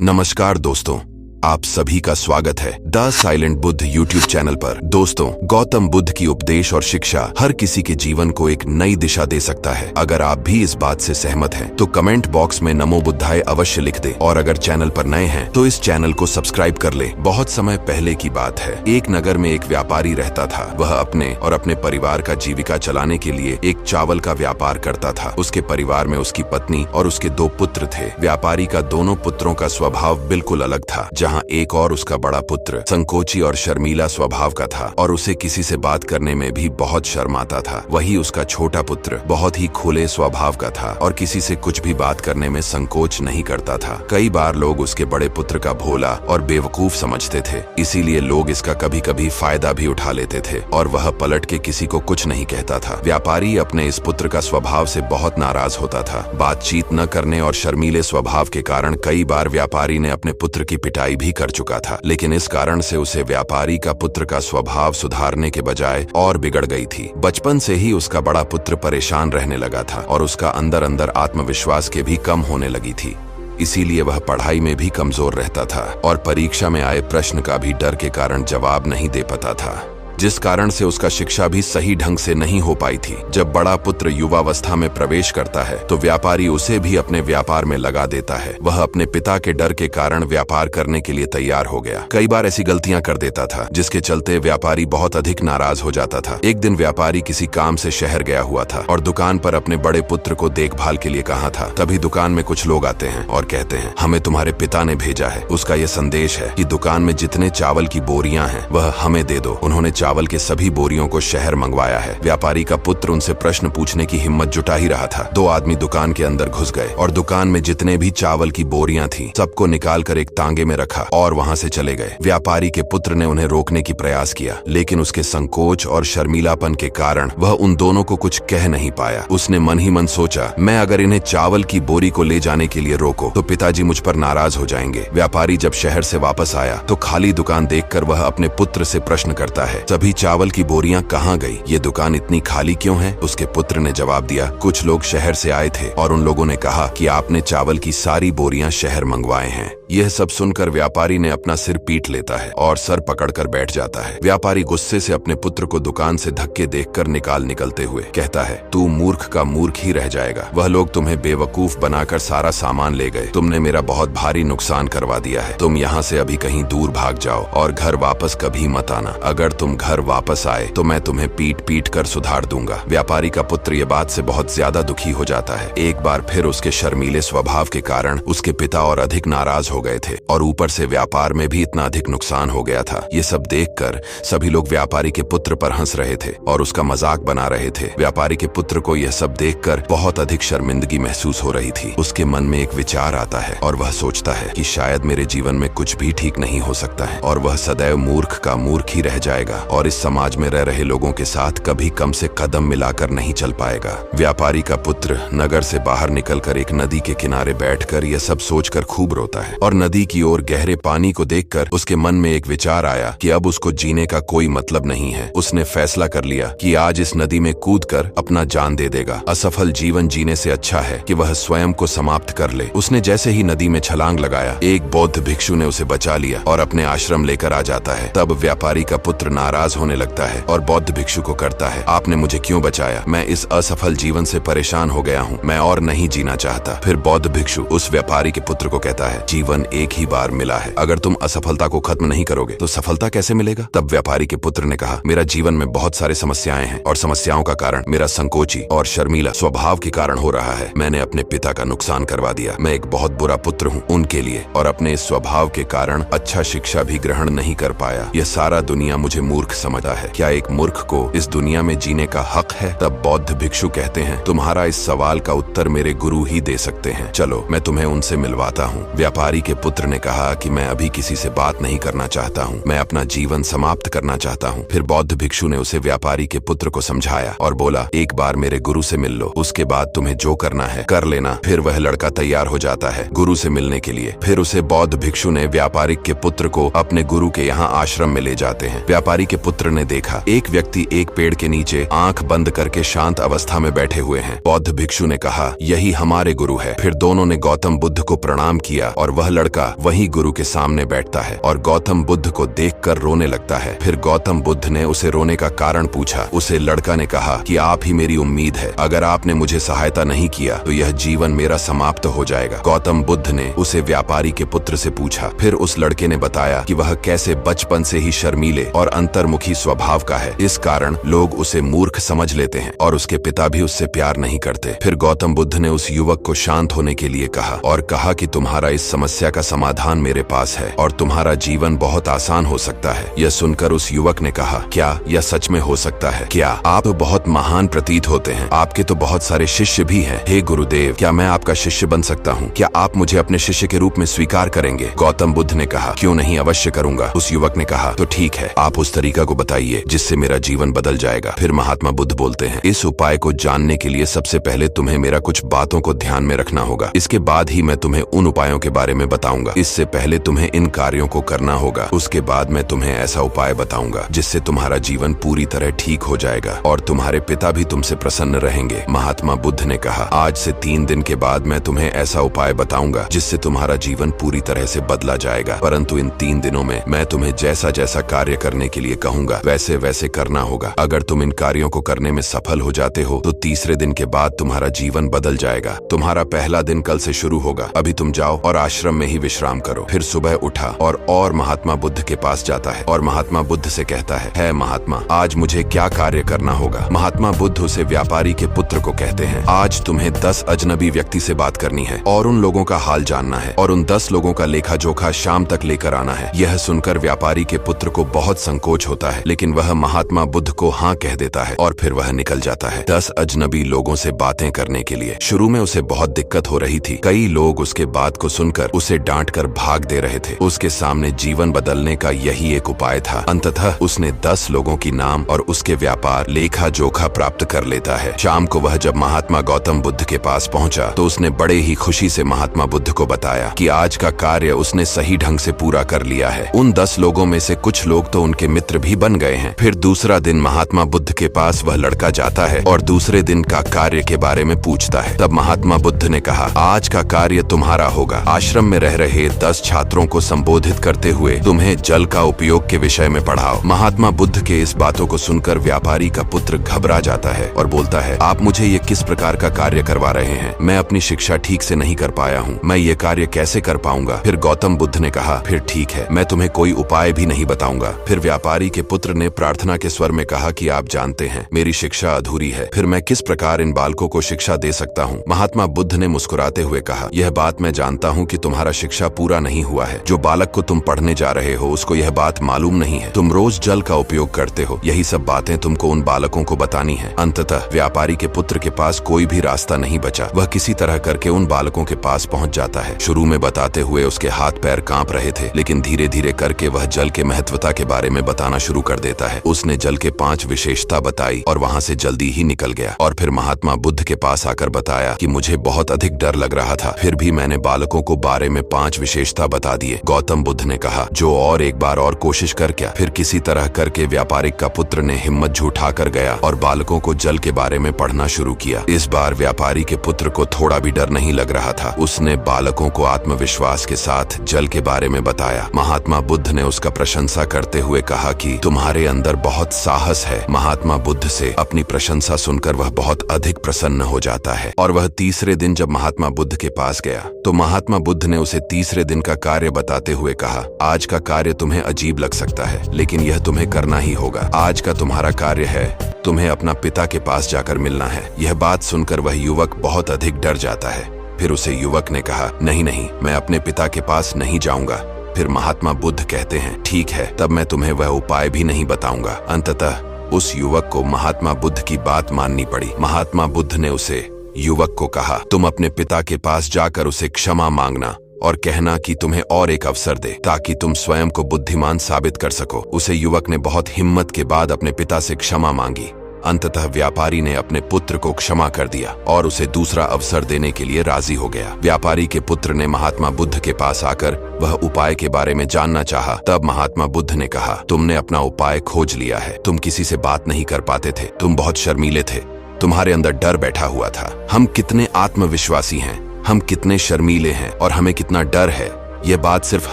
नमस्कार दोस्तों, आप सभी का स्वागत है the silent Buddha YouTube channel पर। दोस्तों, गौतम बुद्ध की उपदेश और शिक्षा हर किसी के जीवन को एक नई दिशा दे सकता है। अगर आप भी इस बात से सहमत हैं, तो कमेंट बॉक्स में नमो बुद्धाय अवश्य लिख दें और अगर चैनल पर नए हैं तो इस चैनल को सब्सक्राइब कर लें। बहुत समय पहले की बात है, एक नगर में एक व्यापारी रहता था। वह अपने और अपने परिवार का जीविका चलाने के लिए एक चावल का व्यापार करता था। उसके परिवार में उसकी पत्नी और उसके 2 पुत्र थे। व्यापारी का दोनों पुत्रों का स्वभाव बिल्कुल अलग था। जहाँ एक और उसका बड़ा पुत्र संकोची और शर्मीला स्वभाव का था और उसे किसी से बात करने में भी बहुत शर्म आता था। वही उसका छोटा पुत्र बहुत ही खुले स्वभाव का था और किसी से कुछ भी बात करने में संकोच नहीं करता था। कई बार लोग उसके बड़े पुत्र का भोला और बेवकूफ समझते थे, इसीलिए लोग इसका कभी कभी फायदा भी उठा लेते थे और वह पलट के किसी को कुछ नहीं कहता था। व्यापारी अपने इस पुत्र का स्वभाव से बहुत नाराज होता था। बातचीत न करने और शर्मीले स्वभाव के कारण कई बार व्यापारी ने अपने पुत्र की पिटाई भी कर चुका था, लेकिन इस कारण से उसे व्यापारी का पुत्र का स्वभाव सुधारने के बजाय और बिगड़ गई थी। बचपन से ही उसका बड़ा पुत्र परेशान रहने लगा था और उसका अंदर अंदर आत्मविश्वास के भी कम होने लगी थी। इसीलिए वह पढ़ाई में भी कमजोर रहता था और परीक्षा में आए प्रश्न का भी डर के कारण जवाब नहीं दे पाता था, जिस कारण से उसका शिक्षा भी सही ढंग से नहीं हो पाई थी। जब बड़ा पुत्र युवावस्था में प्रवेश करता है तो व्यापारी उसे भी अपने व्यापार में लगा देता है। वह अपने पिता के डर के कारण व्यापार करने के लिए तैयार हो गया। कई बार ऐसी गलतियां कर देता था जिसके चलते व्यापारी बहुत अधिक नाराज हो जाता था। एक दिन व्यापारी किसी काम से शहर गया हुआ था और दुकान पर अपने बड़े पुत्र को देखभाल के लिए कहा था। तभी दुकान में कुछ लोग आते हैं और कहते हैं, हमें तुम्हारे पिता ने भेजा है। उसका यह संदेश है कि दुकान में जितने चावल की बोरियां हैं वह हमें दे दो। उन्होंने चावल के सभी बोरियों को शहर मंगवाया है। व्यापारी का पुत्र उनसे प्रश्न पूछने की हिम्मत जुटा ही रहा था। 2 आदमी दुकान के अंदर घुस गए और दुकान में जितने भी चावल की बोरियां थी सबको निकाल कर एक तांगे में रखा और वहां से चले गए। व्यापारी के पुत्र ने उन्हें रोकने की प्रयास किया, लेकिन उसके संकोच और शर्मीलापन के कारण वह उन दोनों को कुछ कह नहीं पाया। उसने मन ही मन सोचा, मैं अगर इन्हें चावल की बोरी को ले जाने के लिए रोको तो पिताजी मुझ पर नाराज हो जाएंगे। व्यापारी जब शहर से वापस आया तो खाली दुकान देखकर वह अपने पुत्र से प्रश्न करता है, सभी चावल की बोरियां कहाँ गई? ये दुकान इतनी खाली क्यों है? उसके पुत्र ने जवाब दिया, कुछ लोग शहर से आए थे और उन लोगों ने कहा कि आपने चावल की सारी बोरियां शहर मंगवाए हैं। यह सब सुनकर व्यापारी ने अपना सिर पीट लेता है और सर पकड़कर बैठ जाता है। व्यापारी गुस्से से अपने पुत्र को दुकान से धक्के देखकर निकलते हुए कहता है, तू मूर्ख का मूर्ख ही रह जाएगा। वह लोग तुम्हें बेवकूफ बनाकर सारा सामान ले गए। तुमने मेरा बहुत भारी नुकसान करवा दिया है। तुम यहाँ से अभी कहीं दूर भाग जाओ और घर वापस कभी मत आना। अगर तुम घर वापस आए तो मैं तुम्हें पीट पीट कर सुधार दूंगा। व्यापारी का पुत्र ये बात से बहुत ज्यादा दुखी हो जाता है। एक बार फिर उसके शर्मीले स्वभाव के कारण उसके पिता और अधिक नाराज हो गए थे और ऊपर से व्यापार में भी इतना अधिक नुकसान हो गया था। ये सब देखकर सभी लोग व्यापारी के पुत्र पर हंस रहे थे और उसका मजाक बना रहे थे। व्यापारी के पुत्र को यह सब देखकर बहुत अधिक शर्मिंदगी महसूस हो रही थी। उसके मन में एक विचार आता है और वह सोचता है कि शायद मेरे जीवन में कुछ भी ठीक नहीं हो सकता है और वह सदैव मूर्ख का मूर्ख ही रह जाएगा और इस समाज में रह रहे लोगों के साथ कभी कम से कदम मिलाकर नहीं चल पाएगा। व्यापारी का पुत्र नगर से बाहर निकलकर एक नदी के किनारे बैठकर यह सब सोचकर खूब रोता है और नदी की ओर गहरे पानी को देखकर उसके मन में एक विचार आया कि अब उसको जीने का कोई मतलब नहीं है। उसने फैसला कर लिया कि आज इस नदी में कूदकर अपना जान दे देगा। असफल जीवन जीने से अच्छा है कि वह स्वयं को समाप्त कर ले। उसने जैसे ही नदी में छलांग लगाया, एक बौद्ध भिक्षु ने उसे बचा लिया और अपने आश्रम लेकर आ जाता है। तब व्यापारी का पुत्र नाराज होने लगता है और बौद्ध भिक्षु को करता है, आपने मुझे क्यों बचाया? मैं इस असफल जीवन से परेशान हो गया हूँ, मैं और नहीं जीना चाहता। फिर बौद्ध भिक्षु उस व्यापारी के पुत्र को कहता है, जीवन एक ही बार मिला है, अगर तुम असफलता को खत्म नहीं करोगे तो सफलता कैसे मिलेगा? तब व्यापारी के पुत्र ने कहा, मेरा जीवन में बहुत सारे समस्याएं हैं और समस्याओं का कारण मेरा संकोची और शर्मीला स्वभाव के कारण हो रहा है। मैंने अपने पिता का नुकसान करवा दिया। मैं एक बहुत बुरा पुत्र हूँ उनके लिए और अपने इस स्वभाव के कारण अच्छा शिक्षा भी ग्रहण नहीं कर पाया। यह सारा दुनिया मुझे मूर्ख समझता है। क्या एक मूर्ख को इस दुनिया में जीने का हक है? तब बौद्ध भिक्षु कहते हैं, तुम्हारा इस सवाल का उत्तर मेरे गुरु ही दे सकते हैं। चलो मैं तुम्हें उनसे मिलवाता हूँ। व्यापारी के पुत्र ने कहा कि मैं अभी किसी से बात नहीं करना चाहता हूँ, मैं अपना जीवन समाप्त करना चाहता हूँ। फिर बौद्ध भिक्षु ने उसे व्यापारी के पुत्र को समझाया और बोला, एक बार मेरे गुरु से मिल लो, उसके बाद तुम्हें जो करना है कर लेना। फिर वह लड़का तैयार हो जाता है गुरु से मिलने के लिए। फिर उसे बौद्ध भिक्षु ने व्यापारी के पुत्र को अपने गुरु के यहाँ आश्रम में ले जाते हैं। व्यापारी के पुत्र ने देखा एक व्यक्ति एक पेड़ के नीचे आंख बंद करके शांत अवस्था में बैठे हुए हैं। बौद्ध भिक्षु ने कहा, यही हमारे गुरु है। फिर दोनों ने गौतम बुद्ध को प्रणाम किया और वह लड़का वही गुरु के सामने बैठता है और गौतम बुद्ध को देखकर रोने लगता है। फिर गौतम बुद्ध ने उसे रोने का कारण पूछा। उसे लड़का ने कहा कि आप ही मेरी उम्मीद है, अगर आपने मुझे सहायता नहीं किया तो यह जीवन मेरा समाप्त हो जाएगा। गौतम बुद्ध ने उसे व्यापारी के पुत्र से पूछा। फिर उस लड़के ने बताया कि वह कैसे बचपन से ही शर्मीले और अंतर्मुखी स्वभाव का है, इस कारण लोग उसे मूर्ख समझ लेते हैं और उसके पिता भी उससे प्यार नहीं करते। फिर गौतम बुद्ध ने उस युवक को शांत होने के लिए कहा और कहा कि तुम्हारा इस समस्या का समाधान मेरे पास है और तुम्हारा जीवन बहुत आसान हो सकता है। यह सुनकर उस युवक ने कहा, क्या यह सच में हो सकता है? क्या आप बहुत महान प्रतीत होते हैं, आपके तो बहुत सारे शिष्य भी हैं। हे गुरुदेव, क्या मैं आपका शिष्य बन सकता हूँ? क्या आप मुझे अपने शिष्य के रूप में स्वीकार करेंगे? गौतम बुद्ध ने कहा, क्यों नहीं, अवश्य करूंगा। उस युवक ने कहा, तो ठीक है, आप उस तरीका को बताइए जिससे मेरा जीवन बदल जाएगा। फिर महात्मा बुद्ध बोलते हैं, इस उपाय को जानने के लिए सबसे पहले तुम्हें मेरा कुछ बातों को ध्यान में रखना होगा। इसके बाद ही मैं तुम्हें उन उपायों के बारे में बताऊंगा। इससे पहले तुम्हें इन कार्यों को करना होगा। उसके बाद मैं तुम्हें ऐसा उपाय बताऊंगा जिससे तुम्हारा जीवन पूरी तरह ठीक हो जाएगा और तुम्हारे पिता भी तुमसे प्रसन्न रहेंगे। महात्मा बुद्ध ने कहा, आज से 3 दिन के बाद मैं तुम्हें ऐसा उपाय बताऊंगा जिससे तुम्हारा जीवन पूरी तरह से बदला जाएगा, परंतु इन 3 दिनों में मैं तुम्हें जैसा जैसा कार्य करने के लिए कहूंगा वैसे वैसे करना होगा। अगर तुम इन कार्यों को करने में सफल हो जाते हो तो तीसरे दिन के बाद तुम्हारा जीवन बदल जाएगा। तुम्हारा पहला दिन कल से शुरू होगा। अभी तुम जाओ और आश्रम में ही विश्राम करो। फिर सुबह उठा और महात्मा बुद्ध के पास जाता है और महात्मा बुद्ध से कहता है महात्मा, आज मुझे क्या कार्य करना होगा? महात्मा बुद्ध उसे व्यापारी के पुत्र को कहते हैं, आज तुम्हें 10 अजनबी व्यक्ति से बात करनी है और उन लोगों का हाल जानना है और उन 10 लोगों का लेखा जोखा शाम तक लेकर आना है। यह सुनकर व्यापारी के पुत्र को बहुत संकोच होता है, लेकिन वह महात्मा बुद्ध को हाँ कह देता है और फिर वह निकल जाता है 10 अजनबी लोगों से बातें करने के लिए। शुरू में उसे बहुत दिक्कत हो रही थी। कई लोग उसके बात को सुनकर उसे डांट कर भाग दे रहे थे। उसके सामने जीवन बदलने का यही एक उपाय था। अंततः उसने 10 लोगों की नाम और उसके व्यापार लेखा जोखा प्राप्त कर लेता है। शाम को वह जब महात्मा गौतम बुद्ध के पास पहुंचा तो उसने बड़े ही खुशी से महात्मा बुद्ध को बताया कि आज का कार्य उसने सही ढंग से पूरा कर लिया है। उन 10 लोगों में से कुछ लोग तो उनके मित्र भी बन गए हैं। फिर दूसरा दिन महात्मा बुद्ध के पास वह लड़का जाता है और दूसरे दिन का कार्य के बारे में पूछता है। तब महात्मा बुद्ध ने कहा, आज का कार्य तुम्हारा होगा। आश्रम में रह रहे 10 छात्रों को संबोधित करते हुए तुम्हें जल का उपयोग के विषय में पढ़ाओ। महात्मा बुद्ध के इस बातों को सुनकर व्यापारी का पुत्र घबरा जाता है और बोलता है, आप मुझे ये किस प्रकार का कार्य करवा रहे हैं? मैं अपनी शिक्षा ठीक से नहीं कर पाया हूँ, मैं ये कार्य कैसे कर पाऊंगा? फिर गौतम बुद्ध ने कहा, फिर ठीक है, मैं तुम्हें कोई उपाय भी नहीं बताऊंगा। फिर व्यापारी के पुत्र ने प्रार्थना के स्वर में कहा कि आप जानते हैं मेरी शिक्षा अधूरी है, फिर मैं किस प्रकार इन बालकों को शिक्षा दे सकता हूँ? महात्मा बुद्ध ने मुस्कुराते हुए कहा, यह बात मैं जानता हूँ कि तुम्हारा शिक्षा पूरा नहीं हुआ है। जो बालक को तुम पढ़ने जा रहे हो उसको यह बात मालूम नहीं है। तुम रोज जल का उपयोग करते हो, यही सब बातें तुमको उन बालकों को बतानी है। अंततः व्यापारी के पुत्र के पास कोई भी रास्ता नहीं बचा। वह किसी तरह करके उन बालकों के पास पहुंच जाता है। शुरू में बताते हुए उसके हाथ पैर कांप रहे थे, लेकिन धीरे धीरे करके वह जल के महत्वता के बारे में बताना शुरू कर देता है। उसने जल के 5 विशेषता बताई और वहां से जल्दी ही निकल गया और फिर महात्मा बुद्ध के पास आकर बताया कि मुझे बहुत अधिक डर लग रहा था, फिर भी मैंने बालकों को बारे में 5 विशेषता बता दिए। गौतम बुद्ध ने कहा, जो और एक बार और कोशिश कर क्या? फिर किसी तरह करके व्यापारिक का पुत्र ने हिम्मत जुटा कर गया और बालकों को जल के बारे में पढ़ना शुरू किया। इस बार व्यापारी के पुत्र को थोड़ा भी डर नहीं लग रहा था। उसने बालकों को आत्मविश्वास के साथ जल के बारे में बताया। महात्मा बुद्ध ने उसका प्रशंसा करते हुए कहा कि तुम्हारे अंदर बहुत साहस है। महात्मा बुद्ध से अपनी प्रशंसा सुनकर वह बहुत अधिक प्रसन्न हो जाता है और वह तीसरे दिन जब महात्मा बुद्ध के पास गया तो महात्मा बुद्ध ने उसे तीसरे दिन का कार्य बताते हुए कहा, आज का कार्य तुम्हें अजीब लग सकता है, लेकिन यह तुम्हें करना ही होगा। आज का तुम्हारा कार्य है तुम्हें अपना पिता के पास जाकर मिलना है। यह बात सुनकर वह युवक बहुत अधिक डर जाता है। फिर उसे युवक ने कहा, नहीं नहीं, मैं अपने पिता के पास नहीं जाऊंगा। फिर महात्मा बुद्ध कहते हैं, ठीक है, तब मैं तुम्हें वह उपाय भी नहीं बताऊंगा। अंततः उस युवक को महात्मा बुद्ध की बात माननी पड़ी। महात्मा बुद्ध ने उसे युवक को कहा, तुम अपने पिता के पास जाकर उसे क्षमा मांगना और कहना कि तुम्हें और एक अवसर दे ताकि तुम स्वयं को बुद्धिमान साबित कर सको। उसे युवक ने बहुत हिम्मत के बाद अपने पिता से क्षमा मांगी। अंततः व्यापारी ने अपने पुत्र को क्षमा कर दिया और उसे दूसरा अवसर देने के लिए राजी हो गया। व्यापारी के पुत्र ने महात्मा बुद्ध के पास आकर वह उपाय के बारे में जानना चाहा। तब महात्मा बुद्ध ने कहा, तुमने अपना उपाय खोज लिया है। तुम किसी से बात नहीं कर पाते थे, तुम बहुत शर्मीले थे, तुम्हारे अंदर डर बैठा हुआ था। हम कितने आत्मविश्वासी हैं, हम कितने शर्मीले हैं और हमें कितना डर है, ये बात सिर्फ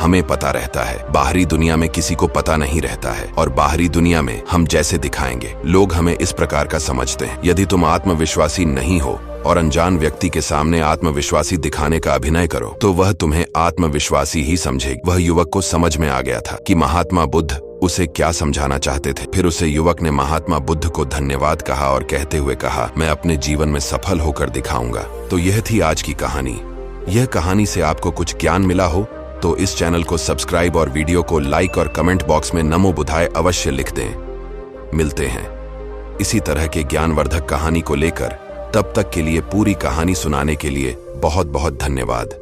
हमें पता रहता है। बाहरी दुनिया में किसी को पता नहीं रहता है और बाहरी दुनिया में हम जैसे दिखाएंगे लोग हमें इस प्रकार का समझते हैं। यदि तुम आत्मविश्वासी नहीं हो और अनजान व्यक्ति के सामने आत्मविश्वासी दिखाने का अभिनय करो तो वह तुम्हें आत्मविश्वासी ही समझेगी। वह युवक को समझ में आ गया था कि महात्मा बुद्ध उसे क्या समझाना चाहते थे। फिर उसे युवक ने महात्मा बुद्ध को धन्यवाद कहा और कहते हुए कहा, मैं अपने जीवन में सफल होकर दिखाऊंगा। तो यह थी आज की कहानी। यह कहानी से आपको कुछ ज्ञान मिला हो तो इस चैनल को सब्सक्राइब और वीडियो को लाइक और कमेंट बॉक्स में नमो बुद्धाय अवश्य लिख दें। मिलते हैं इसी तरह के ज्ञानवर्धक कहानी को लेकर। तब तक के लिए पूरी कहानी सुनाने के लिए बहुत बहुत धन्यवाद।